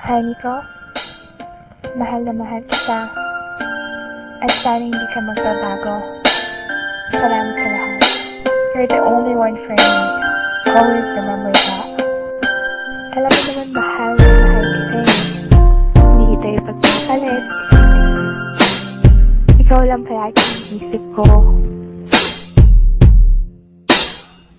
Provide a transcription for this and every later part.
Honey ko, mahal na mahal kita. At sana hindi ka magbabago. Salamat sa lahat. You're the only one for me. Always remember that. Alam mo naman mahal na mahal kita eh. Hindi kita ipagpapalit. Ikaw lang palagi ang isip ko.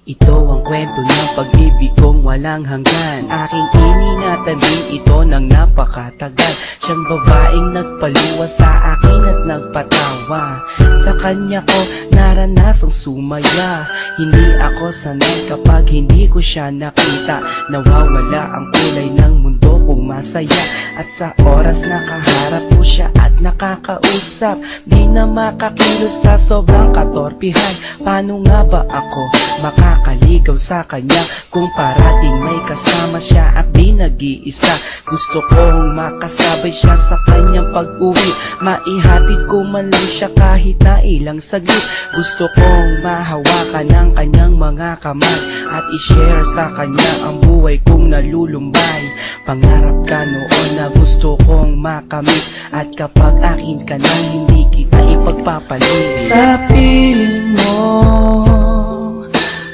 Ito ang kwento ng pag-ibig kong walang hanggan. Aking iningatan din ito ng napakatagal. Siyang babaeng nagpaluwa sa akin at nagpatawa. Sa kanya ko naranasang sumaya. Hindi ako sanay kapag hindi ko siya nakita. Nawawala ang kulay ng mundo kong masaya. At sa oras na kaharap ko siya at nakakausap, di na makakilos sa sobrang katorpihan. Paano nga ba ako makakaligaw sa kanya kung parating may kasama siya at di nag-iisa? Gusto kong makasabay siya sa kanyang pag-uwi, maihatid ko man lang siya kahit na ilang saglit. Gusto kong mahawakan ng kanyang mga kamay at i-share sa kanya ang buhay kong nalulumbay. Pangarap ka noon na gusto kong makamit, at kapag akin ka na hindi kita ipagpapalit. Sa piling mo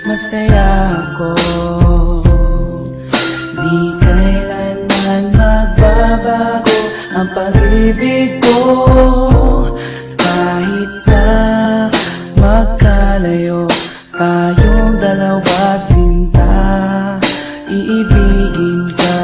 masaya ako, di kailanman magbabago ang pag-ibig ko. Kahit na magkalayo tayong dalawa, sinta, iibigin ka.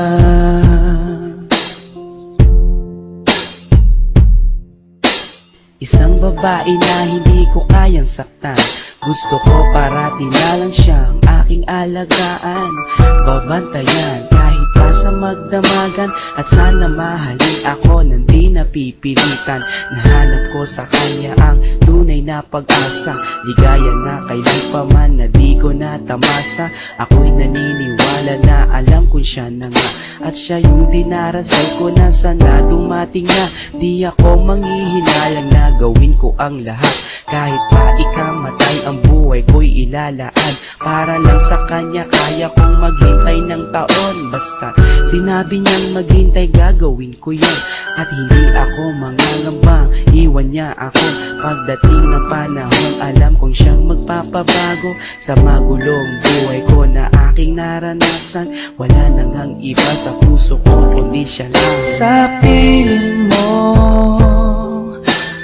Isang babae na hindi ko kayang saktan. Gusto ko parati na lang siyang aking alagaan, babantayan kahit pa sa magdamagan. At sana mahalin ako nang di napipilitan. Nahanap ko sa kanya ang tunay na pag-asa, ligaya na kailan pa man na di ko natamasa. Ako'y naniniwala na alam kong siya na nga, at siya yung dinarasal ko na sana dumating na. Di ako manghihinalang na gawin ko ang lahat, kahit pa ikamatay ang buhay ko'y ilalaan. Para lang sa kanya kaya kong maghintay ng taon. Basta sinabi niyang maghintay gagawin ko yan. At hindi ako mangangambang iwan niya ako. Pagdating ng panahon alam kong siyang magpapabago. Sa magulong buhay ko na aking naranasan, wala nang ang iba sa puso ko kundi siya lang. Sa piling mo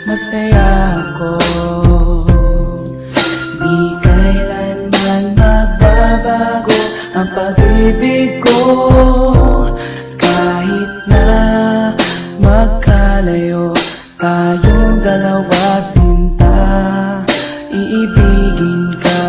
masaya ako, di kailanman magbabago ang pag-ibig ko. Kahit na magkalayo tayong dalawa, sinta, iibigin ka.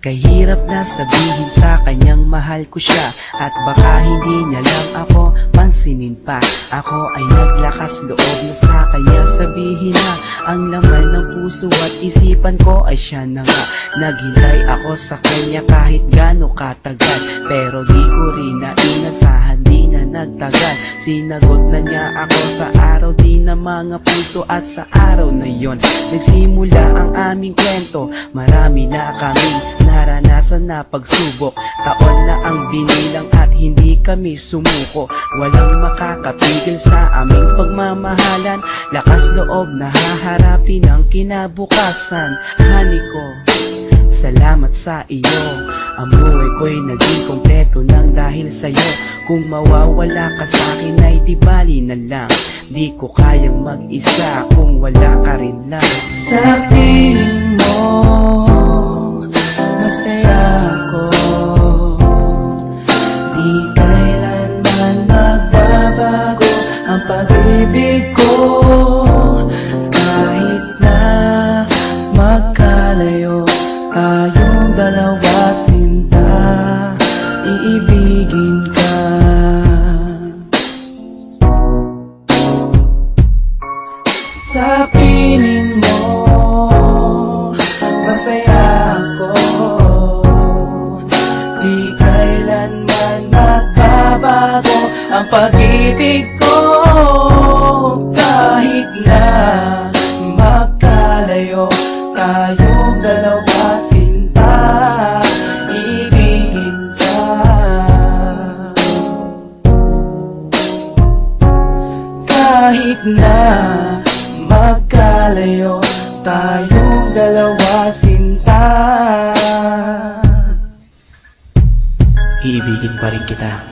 Kahirap na sabihin sa kanyang mahal ko siya, at baka hindi niya lang ako pansinin pa. Ako ay naglakas loob na sa kanya sabihin na ang laman ng puso at isipan ko ay siya na nga. Naghintay ako sa kanya kahit gaano katagal, pero di ko rin na inasahan, di na nagtagal. Sinagot na niya ako sa araw din ng mga puso, at sa araw na yon nagsimula ang aming kwento. Marami na kaming naranasan na pagsubok, taon na ang binilang at hindi kami sumuko. Walang makakapigil sa aming pagmamahalan, lakas loob na haharapin ang kinabukasan. Honey ko, salamat sa iyo, ang buhay ko'y naging kompleto nang dahil sa'yo. Kung mawawala ka sa'kin ay di bali na lang, di ko kayang mag-isa kung wala ka rin lang. Sa piling mo masaya ako, di kailanman magbabago ang pag-ibig ko. Kahit na magkalayo tayong dalawa, sinta, iibigin ka. Sa piling mo masaya ako, di kailanman magbabago ang pag-ibig ko. Kahit na magkalayo tayong dalawa, sinta, kahit na magkalayo tayong dalawa, sinta. Iibigin pa rin kita